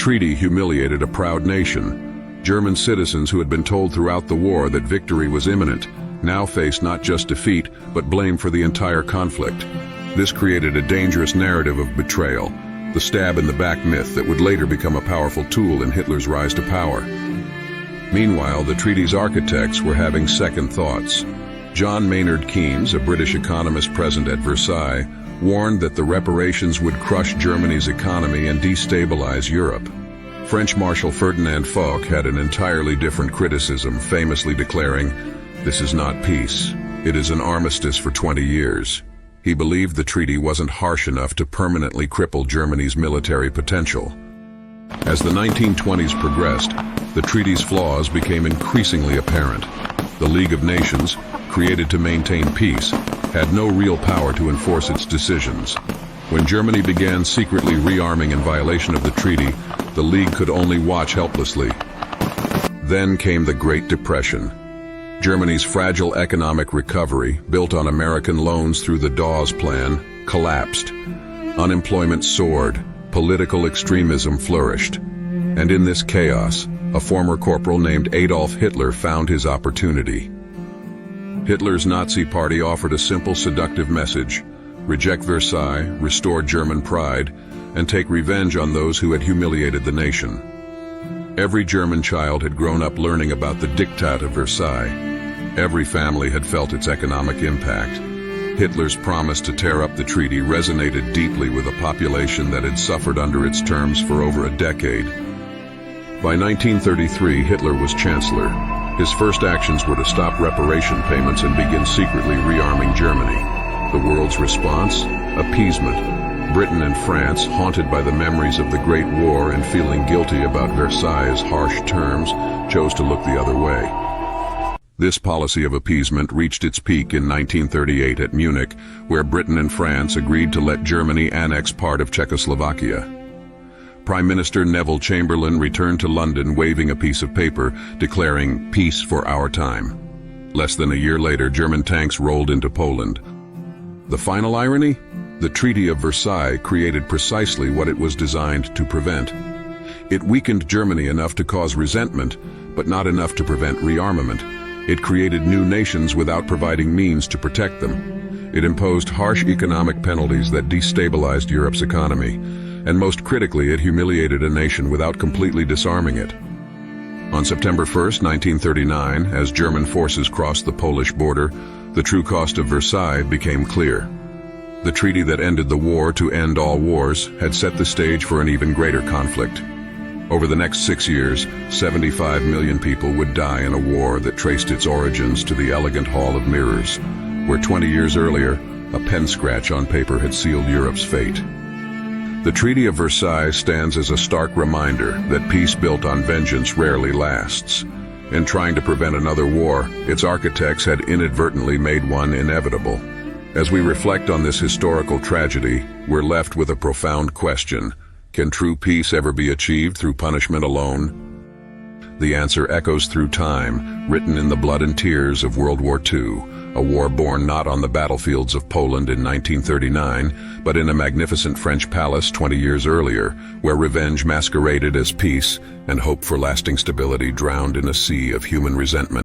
treaty humiliated a proud nation. German citizens who had been told throughout the war that victory was imminent now faced not just defeat, but blame for the entire conflict. This created a dangerous narrative of betrayal, the stab-in-the-back myth that would later become a powerful tool in Hitler's rise to power. Meanwhile, the treaty's architects were having second thoughts. John Maynard Keynes, a British economist present at Versailles, warned that the reparations would crush Germany's economy and destabilize Europe. French Marshal Ferdinand Foch had an entirely different criticism, famously declaring, "This is not peace. It is an armistice for 20 years." He believed the treaty wasn't harsh enough to permanently cripple Germany's military potential. As the 1920s progressed, the treaty's flaws became increasingly apparent. The League of Nations, created to maintain peace, had no real power to enforce its decisions. When Germany began secretly rearming in violation of the treaty, the League could only watch helplessly. Then came the Great Depression. Germany's fragile economic recovery, built on American loans through the Dawes Plan, collapsed. Unemployment soared, political extremism flourished. And in this chaos, a former corporal named Adolf Hitler found his opportunity. Hitler's Nazi party offered a simple, seductive message: reject Versailles, restore German pride, and take revenge on those who had humiliated the nation. Every German child had grown up learning about the Diktat of Versailles. Every family had felt its economic impact. Hitler's promise to tear up the treaty resonated deeply with a population that had suffered under its terms for over a decade. By 1933, Hitler was chancellor. His first actions were to stop reparation payments and begin secretly rearming Germany. The world's response? Appeasement. Britain and France, haunted by the memories of the Great War and feeling guilty about Versailles' harsh terms, chose to look the other way. This policy of appeasement reached its peak in 1938 at Munich, where Britain and France agreed to let Germany annex part of Czechoslovakia. Prime Minister Neville Chamberlain returned to London waving a piece of paper declaring peace for our time. Less than a year later, German tanks rolled into Poland. The final irony? The Treaty of Versailles created precisely what it was designed to prevent. It weakened Germany enough to cause resentment, but not enough to prevent rearmament. It created new nations without providing means to protect them. It imposed harsh economic penalties that destabilized Europe's economy. And most critically, it humiliated a nation without completely disarming it. On September 1, 1939, as German forces crossed the Polish border, the true cost of Versailles became clear. The treaty that ended the war to end all wars had set the stage for an even greater conflict. Over the next 6 years, 75 million people would die in a war that traced its origins to the elegant Hall of Mirrors, where 20 years earlier, a pen scratch on paper had sealed Europe's fate. The Treaty of Versailles stands as a stark reminder that peace built on vengeance rarely lasts. In trying to prevent another war, its architects had inadvertently made one inevitable. As we reflect on this historical tragedy, we're left with a profound question. Can true peace ever be achieved through punishment alone? The answer echoes through time, written in the blood and tears of World War II, a war born not on the battlefields of Poland in 1939, but in a magnificent French palace 20 years earlier, where revenge masqueraded as peace and hope for lasting stability drowned in a sea of human resentment.